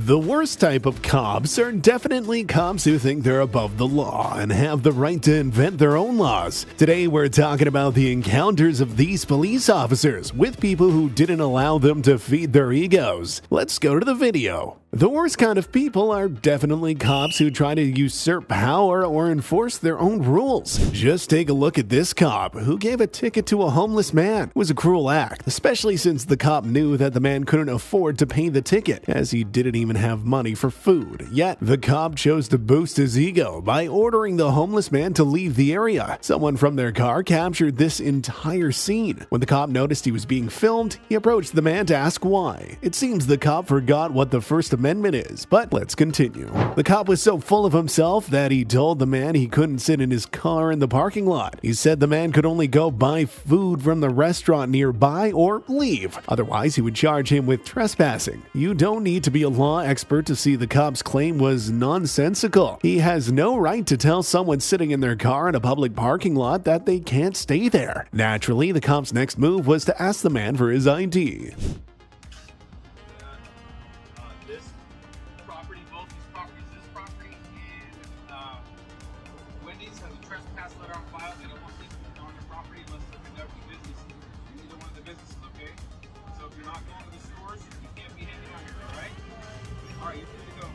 The worst type of cops are definitely cops who think they're above the law and have the right to invent their own laws. Today we're talking about the encounters of these police officers with people who didn't allow them to feed their egos. Let's go to the video. The worst kind of people are definitely cops who try to usurp power or enforce their own rules. Just take a look at this cop who gave a ticket to a homeless man. It was a cruel act, especially since the cop knew that the man couldn't afford to pay the ticket, as he didn't even have money for food. Yet, the cop chose to boost his ego by ordering the homeless man to leave the area. Someone from their car captured this entire scene. When the cop noticed he was being filmed, he approached the man to ask why. It seems the cop forgot what the First Amendment is, but let's continue. The cop was so full of himself that he told the man he couldn't sit in his car in the parking lot. He said the man could only go buy food from the restaurant nearby or leave. Otherwise, he would charge him with trespassing. You don't need to be a law expert to see the cop's claim was nonsensical. He has no right to tell someone sitting in their car in a public parking lot that they can't stay there. Naturally, the cop's next move was to ask the man for his ID. Trespass letter on file. They don't want people on their property unless they're conducting business in either one of the businesses, okay? So if you're not going to the stores, you can't be hanging out here, alright? Alright, you're free to go.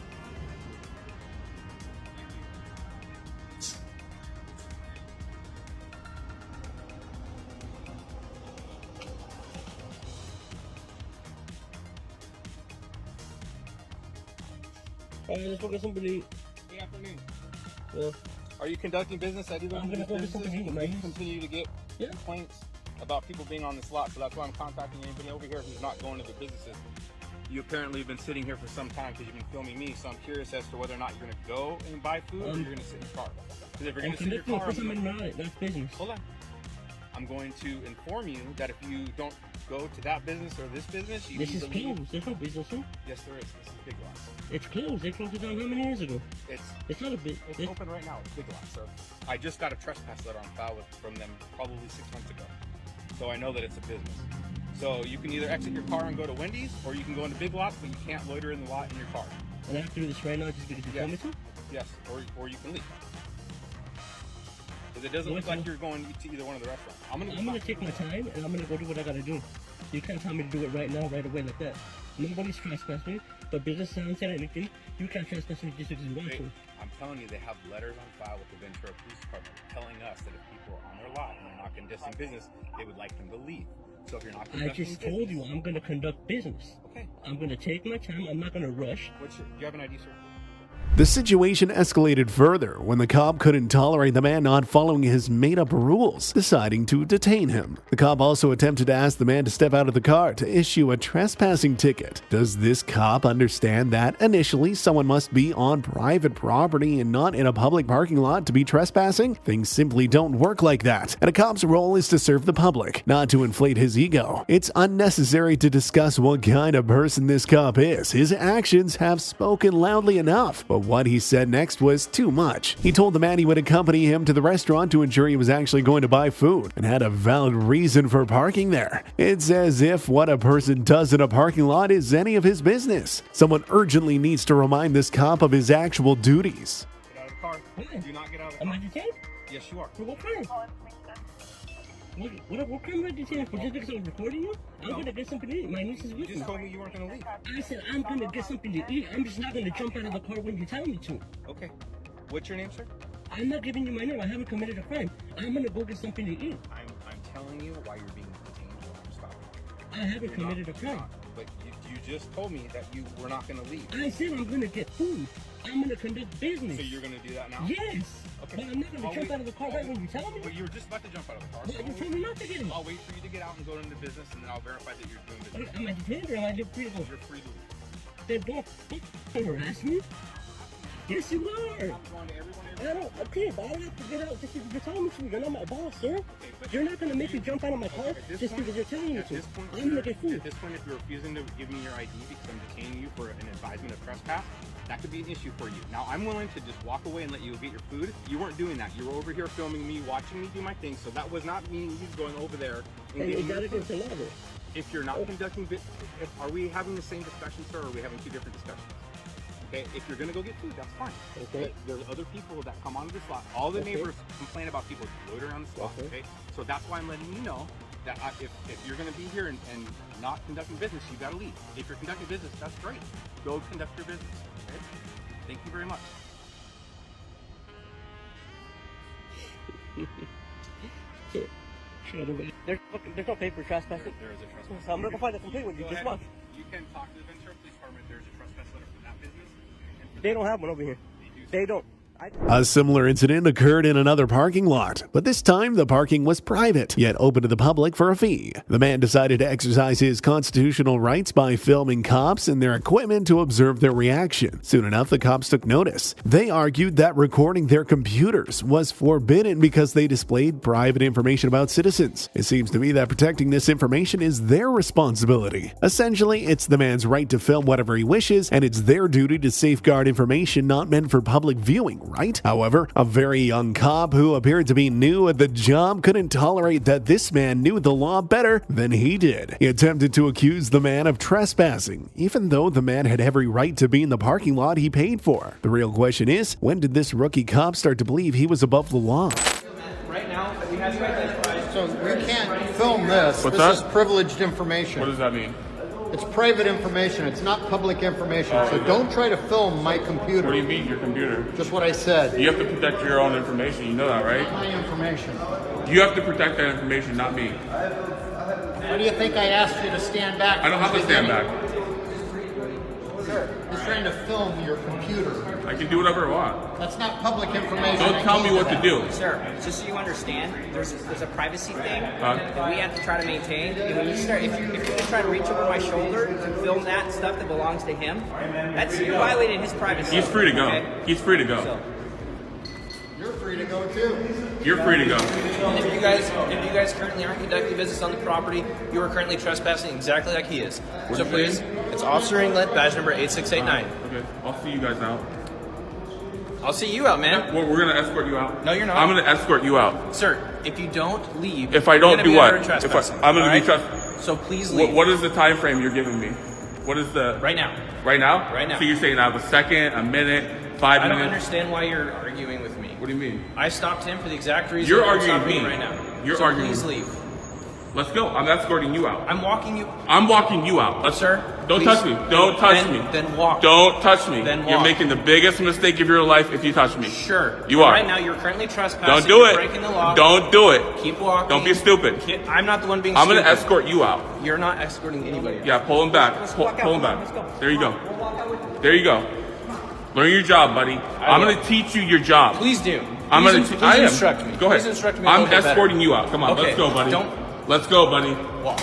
Alright, let's go get somebody. Good afternoon. Yeah. Are you conducting business at either one of these businesses? You continue to get complaints about people being on this lot, so that's why I'm contacting anybody over here who's not going to their businesses. You apparently have been sitting here for some time because you've been filming me, so I'm curious as to whether or not you're going to go and buy food or you're going to sit in your car. Because if you're going to sit in your car, that's business. Hold on. I'm going to inform you that if you don't go to that business or this business, you this need is to leave. closed. There's no business here. Yes, there is. This is Big Lots. It's closed. They closed it down how many years ago? It's not a bit. It's open right now. It's Big Lots, sir. I just got a trespass letter on file from them probably 6 months ago, so I know that it's a business. So you can either exit your car and go to Wendy's, or you can go into Big Lots, but you can't loiter in the lot in your car. And I have to do this right now just because you told me to? Yes, or you can leave. Because it doesn't look like you're going to either one of the restaurants. I'm gonna take my time and I'm gonna go do what I gotta do. You can't tell me to do it right now, right away like that. Nobody's trespassing, but business sounds and anything. You can't trespass me just because you want to. I'm telling you, they have letters on file with the Ventura Police Department telling us that if people are on their lot and they're not conducting business, they would like them to leave. So if you're not conducting business... I just told you I'm going to conduct business. Okay. I'm going to take my time. I'm not going to rush. Do you have an ID, sir? The situation escalated further when the cop couldn't tolerate the man not following his made-up rules, deciding to detain him. The cop also attempted to ask the man to step out of the car to issue a trespassing ticket. Does this cop understand that initially someone must be on private property and not in a public parking lot to be trespassing? Things simply don't work like that, and a cop's role is to serve the public, not to inflate his ego. It's unnecessary to discuss what kind of person this cop is. His actions have spoken loudly enough, but what he said next was too much. He told the man he would accompany him to the restaurant to ensure he was actually going to buy food and had a valid reason for parking there. It's as if what a person does in a parking lot is any of his business. Someone urgently needs to remind this cop of his actual duties. Get out of the car. Do not get out of the car. Am I detained? Yes, you are. For what crime? What crime am I detained for? Just because I was recording you? I'm going to get something to eat. My niece is with me. You just told me you weren't going to leave. I said I'm going to get something to eat. I'm just not going to jump out of the car when you tell me to. Okay. What's your name, sir? I'm not giving you my name. I haven't committed a crime. I'm going to go get something to eat. I'm telling you why you're being detained while I'm stopping. I haven't committed a crime. But you just told me that you were not going to leave. I said I'm going to get food. I'm going to conduct business. So you're going to do that now? Yes. Okay. But I'm not going to jump out of the car right when you tell me. But you were just about to jump out of the car. Well, you told me not to get in. I'll wait for you to get out and go into business, and then I'll verify that you're doing business. Am I detained or am I free to go? You're free to leave. Then don't harass me. Yes, you are. I'm going to everyone. I don't. Okay, but I don't have to get out just because you're telling me to. You're not my boss, sir. Okay, but you're not going to make me jump out of my car just because you're telling me to. I'm going to get food. At this point, if you're refusing to give me your ID because I'm detaining you for an advisement of trespass, that could be an issue for you. Now, I'm willing to just walk away and let you get your food. You weren't doing that. You were over here filming me, watching me do my thing, so that was not meaning you going over there and getting your food. If you're not conducting business, are we having the same discussion, sir, or are we having two different discussions? Okay, if you're gonna go get food, that's fine. Okay. But there's other people that come onto this lot. All the neighbors complain about people loitering on this lot. Okay. So that's why I'm letting you know that if you're gonna be here and not conducting business, you gotta leave. If you're conducting business, that's great. Go conduct your business. Okay. Thank you very much. There's no paper trespassing. There is a trespass. So I'm gonna go find a complaint with you. Go Just ahead. watch. You can talk to the Ventura Police Department. There's a trespass letter for that business. And for They don't have one over here. They don't. A similar incident occurred in another parking lot, but this time the parking was private, yet open to the public for a fee. The man decided to exercise his constitutional rights by filming cops and their equipment to observe their reaction. Soon enough, the cops took notice. They argued that recording their computers was forbidden because they displayed private information about citizens. It seems to me that protecting this information is their responsibility. Essentially, it's the man's right to film whatever he wishes, and it's their duty to safeguard information not meant for public viewing, right? However, a very young cop who appeared to be new at the job couldn't tolerate that this man knew the law better than he did. He attempted to accuse the man of trespassing, even though the man had every right to be in the parking lot he paid for. The real question is, when did this rookie cop start to believe he was above the law? Right now, we have you identified. So you can't film this. What's This that? is privileged information. What does that mean? It's private information. It's not public information. Oh, So okay. don't try to film my computer. What do you mean, your computer? Just what I said. You have to protect your own information. You know that, right? My information. You have to protect that information, not me. Why do you think I asked you to stand back? I don't have to stand back. Sir, he's trying to film your computer. I can do whatever I want. That's not public information. Don't I tell me told you what to that. do. Sir, just so you understand, there's a privacy thing Huh? that we have to try to maintain. And when you start, if you're going to try to reach over my shoulder to film that stuff that belongs to him, you're violating his privacy. He's free to go. Okay? He's free to go. So, You're free to go too. You're free to go. And if you guys currently aren't conducting business on the property, you are currently trespassing exactly like he is. So please, it's Officer England, badge number 8689. Okay, I'll see you guys out. I'll see you out, man. Well, we're gonna escort you out. No, you're not. I'm gonna escort you out. Sir, if you don't leave, If I you're don't gonna do be what? under trespassing, I'm gonna be all trespassing. So please leave. What is the time frame you're giving me? What is the Right now. Right now? Right now. So you're saying I have a second, a minute, 5 I don't minutes? understand why you're arguing with me. What do you mean? I stopped him for the exact reason You're I'm arguing stopping me. him right now. You're so arguing please me. leave. Let's go. I'm escorting you out. I'm walking you. I'm walking you out. Sir, Don't please- touch me. Don't touch then- me. then walk. Don't touch me. Then You're walk. making the biggest mistake of your life if you touch me. Sure. You But are. Right now, you're currently trespassing. Don't do you're it. Breaking the law. Don't do it. Keep walking. Don't be stupid. I'm not the one being I'm stupid. gonna escort you out. You're not escorting anybody. Yeah, pull him back. Let's Pull walk out. him back. Let's go. There you go. There you go. Learn your job, buddy. I'm will. gonna teach you your job. Please do. I'm Please gonna. please I am. instruct me. Go ahead. Please instruct me. to I'm hold it better. escorting you out. Come on, Okay, let's go, buddy. don't- Let's go, buddy. Walk.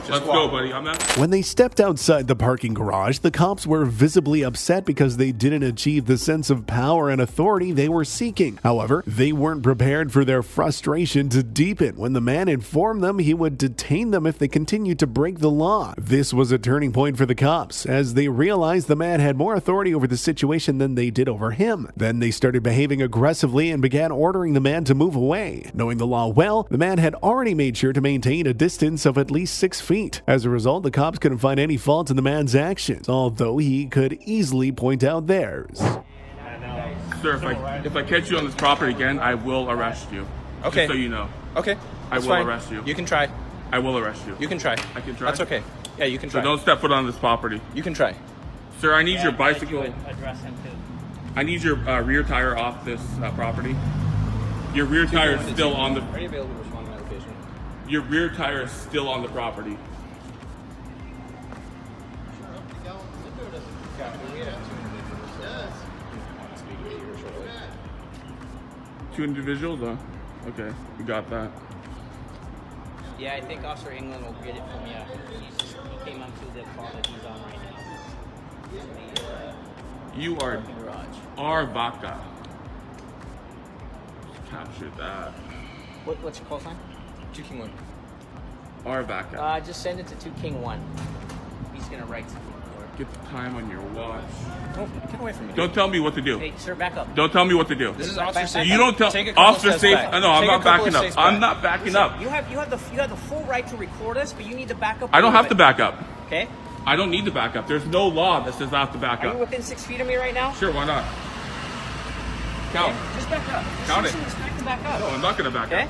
Let's Just go, walk. buddy. I'm not. When they stepped outside the parking garage, the cops were visibly upset because they didn't achieve the sense of power and authority they were seeking. However, they weren't prepared for their frustration to deepen when the man informed them he would detain them if they continued to break the law. This was a turning point for the cops, as they realized the man had more authority over the situation than they did over him. Then they started behaving aggressively and began ordering the man to move away. Knowing the law well, the man had already made sure to maintain a distance of at least 6 feet. As a result, the cops couldn't find any fault in the man's actions, although he could easily point out theirs. Sir, if I catch you on this property again, I will arrest you. Okay. Just so you know. Okay. I that's will fine. arrest you. You can try. I will arrest you. You can try. I can try? That's okay. Yeah, you can So try. don't step foot on this property. You can try. Sir, I need your bicycle. Address him too. I need your rear tire off this property. Your rear tire is still on the. Are you available to respond to my location? Your rear tire is still on the property. Two individuals? Okay, we got that. yeah, I think Officer England will get it from you. He came up to the call that he's on right now. You are Garage. our vaca. Captured that. What's your call sign? 2 King 1. Our vaca. Just send it to 2 King 1. He's gonna write something for it. Get the time on your watch. Don't get away from me. Don't tell me what to do. Hey, sir, back up. Don't tell me what to do. This is Officer Safety. You don't tell Take a couple officer steps safe. back. No, I'm Take a not couple backing of up. steps I'm back. not backing up. You have the full right to record us, but you need to back up. I don't have to back up. Okay. I don't need to back up. There's no law that says I have to back Are you up. within 6 feet of me right now? Sure, why not? Count. Okay, just back up. Just Count show it. some respect and back up. No, I'm not going to back Okay? up.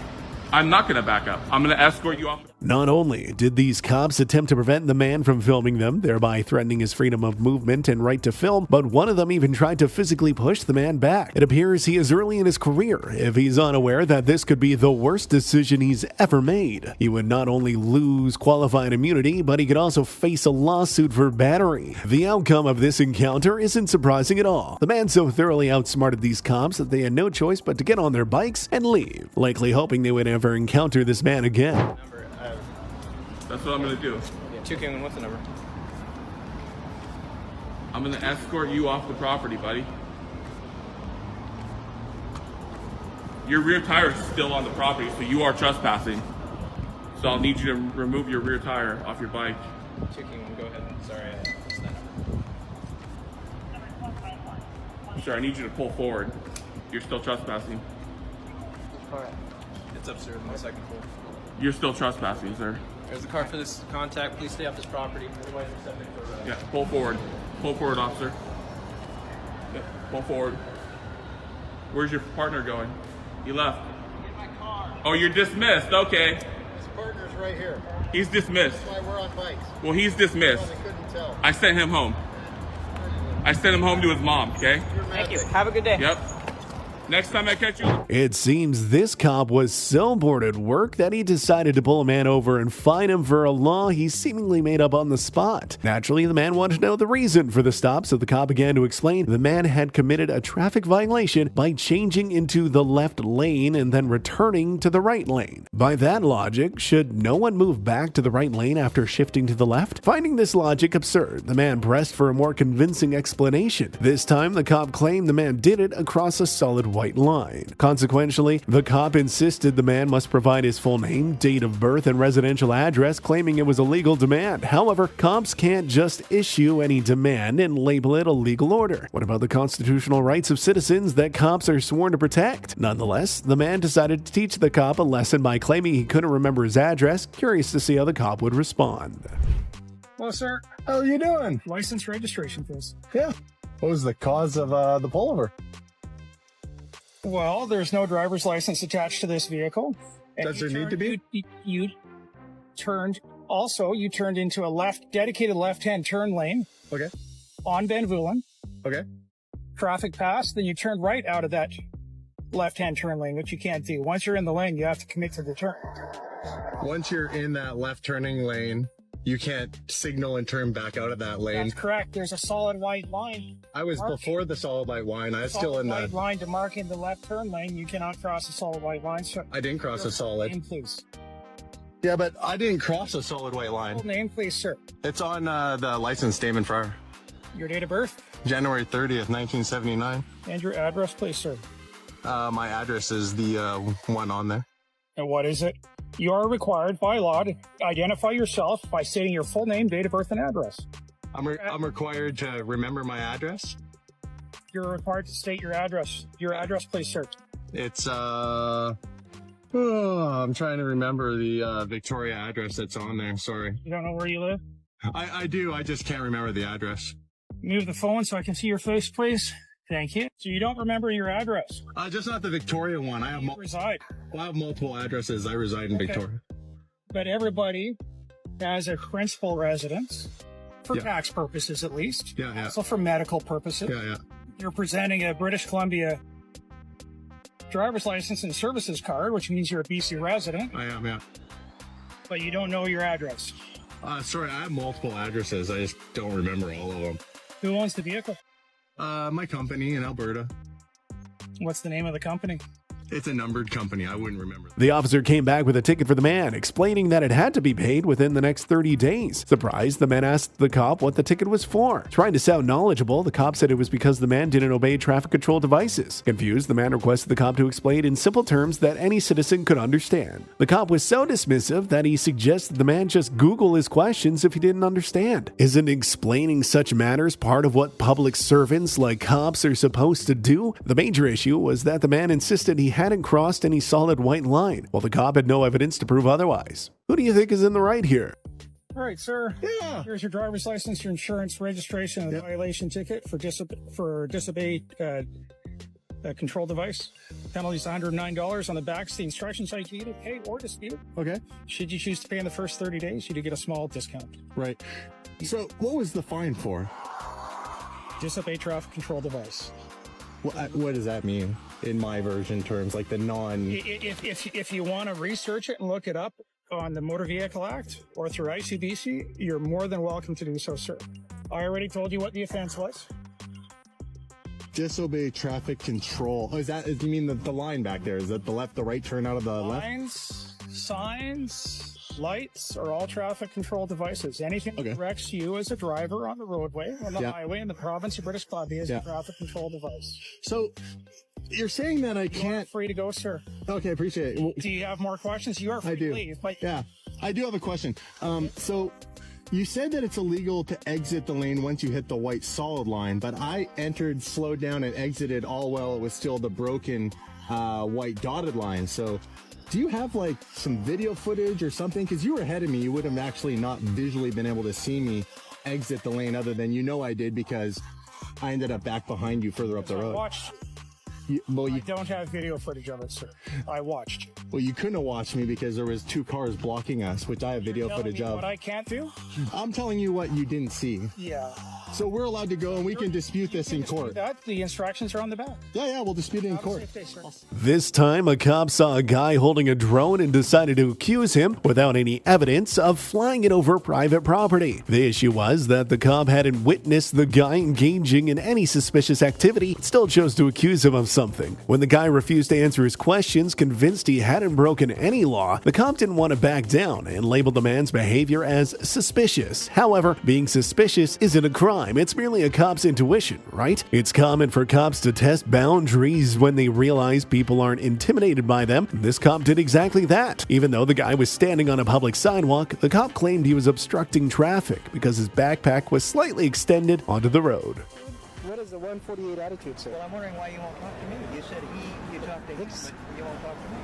I'm not going to back up. I'm going to escort you off. Not only did these cops attempt to prevent the man from filming them, thereby threatening his freedom of movement and right to film, but one of them even tried to physically push the man back. It appears he is early in his career if he's unaware that this could be the worst decision he's ever made. He would not only lose qualified immunity, but he could also face a lawsuit for battery. The outcome of this encounter isn't surprising at all. The man so thoroughly outsmarted these cops that they had no choice but to get on their bikes and leave, likely hoping they would never encounter this man again. That's what I'm going to do. Yeah, 2 King, what's the number? I'm going to escort you off the property, buddy. Your rear tire is still on the property, so you are trespassing. So I'll need you to remove your rear tire off your bike. 2 King, go ahead. Sorry, I missed that number. Sure, I need you to pull forward. You're still trespassing. It's upstairs on the 2nd floor. You're still trespassing, sir. There's the car for this contact. Please stay off this property. Otherwise, you're subject to arrest. Yeah, pull forward. Pull forward, officer. Yeah, pull forward. Where's your partner going? He left. In my car. Oh, you're dismissed. Okay. His partner's right here. He's dismissed. That's why we're on bikes. Well, he's dismissed. They couldn't tell. I sent him home. I sent him home to his mom, okay? Thank you. Have a good day. Yep. Next time I catch you. It seems this cop was so bored at work that he decided to pull a man over and fine him for a law he seemingly made up on the spot. Naturally, the man wanted to know the reason for the stop, so the cop began to explain the man had committed a traffic violation by changing into the left lane and then returning to the right lane. By that logic, should no one move back to the right lane after shifting to the left? Finding this logic absurd, the man pressed for a more convincing explanation. This time, the cop claimed the man did it across a solid white line. Consequently, the cop insisted the man must provide his full name, date of birth, and residential address, claiming it was a legal demand. However, cops can't just issue any demand and label it a legal order. What about the constitutional rights of citizens that cops are sworn to protect? Nonetheless, the man decided to teach the cop a lesson by claiming he couldn't remember his address, curious to see how the cop would respond. Well, sir, How are you doing? license registration, please. Yeah. What was the cause of the pullover? Well, there's no driver's license attached to this vehicle. And Does you there need to be? You turned into a dedicated left-hand turn lane Okay. on Van Vulen. Okay. Traffic passed, then you turned right out of that left-hand turn lane, which you can't do. Once you're in the lane, you have to commit to the turn. Once you're in that left turning lane, you can't signal and turn back out of that lane. That's correct. There's a solid white line. I was Mark. before the solid white line. I was still in White the. line to mark in the left turn lane. You cannot cross a solid white line. So I didn't cross a solid. name, please. Yeah, but I didn't cross a solid white Full line. name, please, sir. It's on the license statement for Your date of birth January 30th, 1979. and your address, please, sir. My address is the one on there. And what is it? You are required by law to identify yourself by stating your full name, date of birth, and address. I'm required to remember my address. You're required to state your address. Your address, please, sir. It's I'm trying to remember the Victoria address that's on there. Sorry. You don't know where you live? I do. I just can't remember the address. Move the phone so I can see your face, please. Thank you. So you don't remember your address? Just not the Victoria one. I have You reside. multiple addresses. I reside in Okay. Victoria. But everybody has a principal residence, for Yeah. tax purposes at least. Yeah, yeah. Also for medical purposes. Yeah, yeah. You're presenting a British Columbia driver's license and services card, which means you're a BC resident, I am, yeah. but you don't know your address. Sorry, I have multiple addresses. I just don't remember all of them. Who owns the vehicle? My company in Alberta. What's the name of the company? It's a numbered company. I wouldn't remember. The officer came back with a ticket for the man, explaining that it had to be paid within the next 30 days. Surprised, the man asked the cop what the ticket was for. Trying to sound knowledgeable, the cop said it was because the man didn't obey traffic control devices. Confused, the man requested the cop to explain in simple terms that any citizen could understand. The cop was so dismissive that he suggested the man just Google his questions if he didn't understand. Isn't explaining such matters part of what public servants like cops are supposed to do? The major issue was that the man insisted he hadn't crossed any solid white line, while the cop had no evidence to prove otherwise. Who do you think is in the right here? All right, sir. Yeah. Here's your driver's license, your insurance, registration, and violation ticket for disobey control device. Penalty is $109. On the back, the instructions I give you to pay or dispute. Okay. Should you choose to pay in the first 30 days, you do get a small discount. Right. So what was the fine for? Disobey traffic control device. What does that mean in my version terms, like the non? If you want to research it and look it up on the Motor Vehicle Act or through ICBC, you're more than welcome to do so, sir. I already told you what the offense was. Disobey traffic control. Oh, you mean the line back there? Is that the left, the right turn out of the left? Lines, signs, lights are all traffic control devices. Anything that directs you as a driver on the roadway, on the highway in the province of British Columbia is a traffic control device. So you're saying that I can't... Free to go, sir. Okay, appreciate it. Well, do you have more questions? You are free to leave. Yeah, I do have a question. So you said that it's illegal to exit the lane once you hit the white solid line, but I entered, slowed down, and exited all while it was still the broken white dotted line. So do you have like some video footage or something? Because you were ahead of me. You would have actually not visually been able to see me exit the lane, other than I did because I ended up back behind you further up the road. I don't have video footage of it, sir. I watched. Well, you couldn't have watched me because there was 2 cars blocking us, which I have video footage of. What I can't do? I'm telling you what you didn't see. Yeah. So we're allowed to go and we can dispute this in court. The instructions are on the back. Yeah, we'll dispute it in court. This time, a cop saw a guy holding a drone and decided to accuse him without any evidence of flying it over private property. The issue was that the cop hadn't witnessed the guy engaging in any suspicious activity, still chose to accuse him of something. When the guy refused to answer his questions, convinced he hadn't broken any law, the cop didn't want to back down and labeled the man's behavior as suspicious. However, being suspicious isn't a crime, it's merely a cop's intuition, right? It's common for cops to test boundaries when they realize people aren't intimidated by them. This cop did exactly that. Even though the guy was standing on a public sidewalk, the cop claimed he was obstructing traffic because his backpack was slightly extended onto the road. What is the 148 attitude, sir? Well, I'm wondering why you won't talk to me. You said you talked to him, but you won't talk to me.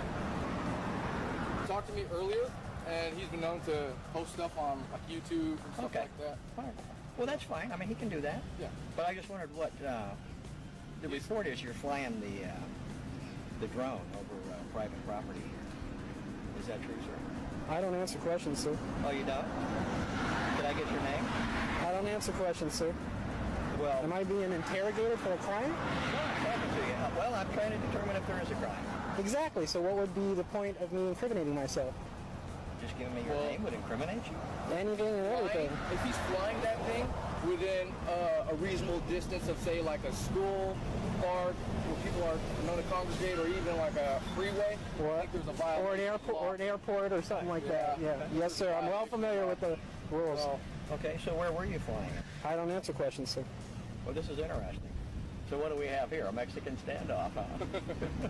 He talked to me earlier, and he's been known to post stuff on like YouTube and stuff like that. All right. Well, that's fine. I mean, he can do that. Yeah. But I just wondered what the report is. You're flying the drone over private property. Is that true, sir? I don't answer questions, sir. Oh, you don't? Did I get your name? I don't answer questions, sir. Well, am I being interrogated for a crime? No, I'm talking to you. Well, I'm trying to determine if there is a crime. Exactly. So what would be the point of me incriminating myself? Just giving me your name would incriminate you? Anything and everything. If he's flying that thing within a reasonable distance of, say, like a school park where people are known to congregate, or even like a freeway, I think there's a violation. Or an airport or something like that. Yeah. Yes, sir. I'm well familiar with the rules. Okay, so where were you flying? I don't answer questions, sir. Well, this is interesting. So what do we have here? A Mexican standoff, huh?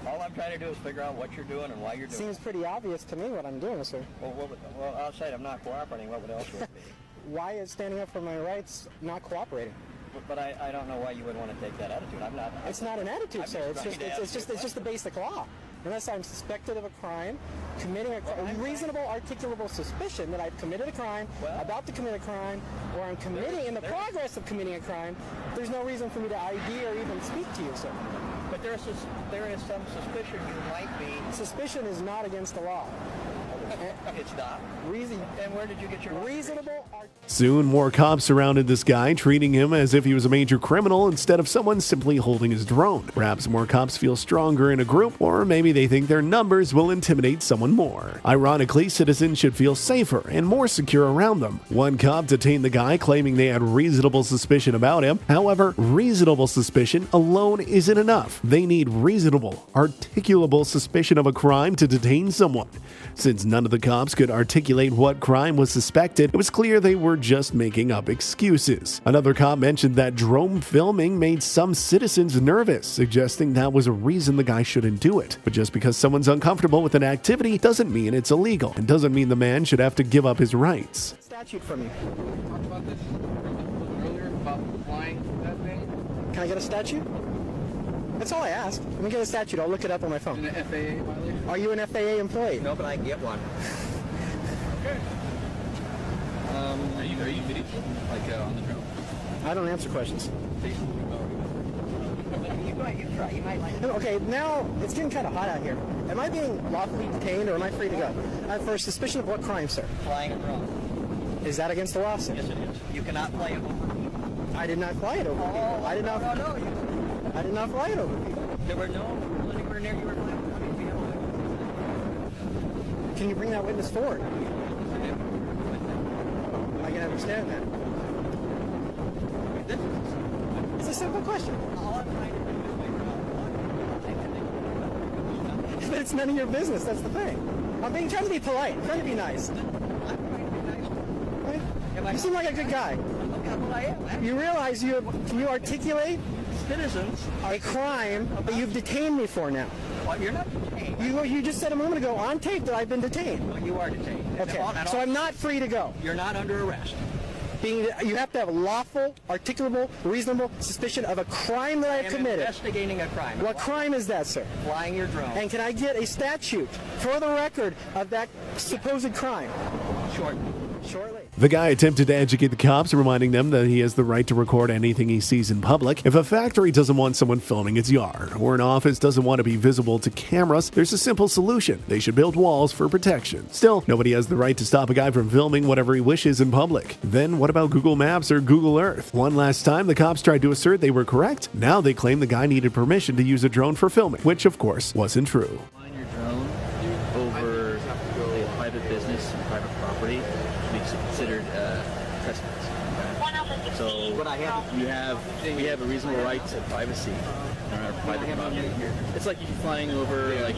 All I'm trying to do is figure out what you're doing and why you're doing it. Seems pretty obvious to me what I'm doing, sir. Well, outside of not cooperating, what else would it be? Why is standing up for my rights not cooperating? But I don't know why you would want to take that attitude. It's not an attitude, sir. It's just the basic law. Unless I'm suspected of a crime, committing a reasonable, articulable suspicion that I've committed a crime, about to commit a crime, or I'm committing in the progress of committing a crime, there's no reason for me to ID or even speak to you, sir. But there is some suspicion you might be. Suspicion is not against the law. It's not. And where did you get your reasonable? Soon, more cops surrounded this guy, treating him as if he was a major criminal instead of someone simply holding his drone. Perhaps more cops feel stronger in a group, or maybe they think their numbers will intimidate someone more. Ironically, citizens should feel safer and more secure around them. One cop detained the guy, claiming they had reasonable suspicion about him. However, reasonable suspicion alone isn't enough. They need reasonable, articulable suspicion of a crime to detain someone. Since none of the cops could articulate what crime was suspected, it was clear they were just making up excuses. Another cop mentioned that drone filming made some citizens nervous, suggesting that was a reason the guy shouldn't do it. But just because someone's uncomfortable with an activity doesn't mean it's illegal, and doesn't mean the man should have to give up his rights. Statute from you. Talked about this earlier about flying that thing. Can I get a statute? That's all I ask. Let me get a statute. I'll look it up on my phone. An FAA violation? Are you an FAA employee? No, but I can get one. Okay. Are you video like on the drone? I don't answer questions. You try. You might like it. Okay, now it's getting kind of hot out here. Am I being lawfully detained or am I free to go? For suspicion of what crime, sir? Flying a drone. Is that against the law, sir? Yes, it is. You cannot fly it over people. I did not fly it over people. I did not. I did not fly it over people. There were no people anywhere near you were flying. I mean, we have a Can you bring that witness forward? I can understand that. It's a simple question. But it's none of your business, that's the thing. I'm trying to be polite, I'm trying to be nice. You seem like a good guy. You realize you articulate citizens a crime that you've detained me for now. Well, you're not detained. You just said a moment ago on tape that I've been detained. Well, you are detained. Okay, so I'm not free to go. You're not under arrest. You have to have a lawful, articulable, reasonable suspicion of a crime that I have committed. Investigating a crime. What crime is that, sir? Flying your drone. And can I get a statute for the record of that supposed crime? Shortly. The guy attempted to educate the cops, reminding them that he has the right to record anything he sees in public. If a factory doesn't want someone filming its yard, or an office doesn't want to be visible to cameras, there's a simple solution. They should build walls for protection. Still, nobody has the right to stop a guy from filming whatever he wishes in public. Then what about Google Maps or Google Earth? One last time, the cops tried to assert they were correct. Now they claim the guy needed permission to use a drone for filming, which of course wasn't true. Flying your drone over a private business and private property should be considered trespass. So we have a reasonable right to privacy on our private property. It's like if you're flying over like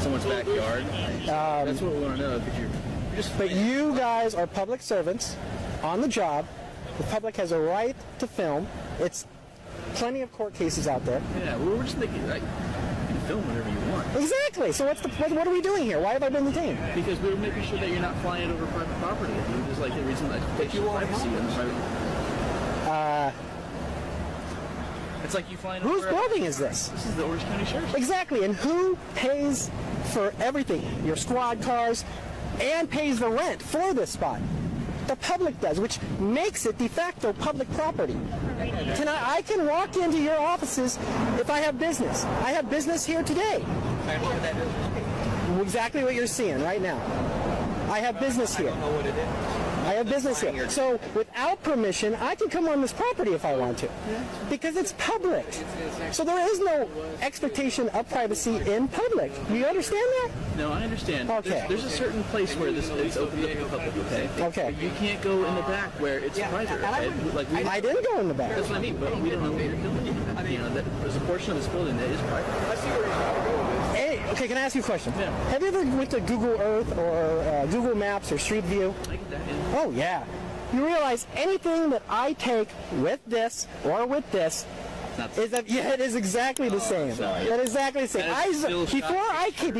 someone's backyard. That's what we want to know. But you guys are public servants on the job. The public has a right to film. It's plenty of court cases out there. Yeah, we're just making like. Film whatever you want. Exactly. So what are we doing here? Why have I been detained? Because we were making sure that you're not flying over private property. There's like a reason that you want privacy on private. It's like you flying. Whose building is this? This is the Orange County Sheriff's. Exactly. And who pays for everything? Your squad cars, and pays the rent for this spot. The public does, which makes it de facto public property. I can walk into your offices if I have business. I have business here today. Exactly what you're seeing right now. I have business here. I have business here. So without permission, I can come on this property if I want to. Because it's public. So there is no expectation of privacy in public. Do you understand that? No, I understand. Okay. There's a certain place where it's open to the public, okay? Okay. But you can't go in the back where it's private. I didn't go in the back. That's what I mean, but we don't know what you're doing. There's a portion of this building that is private. Hey, okay, can I ask you a question? Yeah. Have you ever went to Google Earth or Google Maps or Street View? I get that, yeah. Oh, yeah. You realize anything that I take with this or with this it is exactly the same. That is exactly the same. Before I came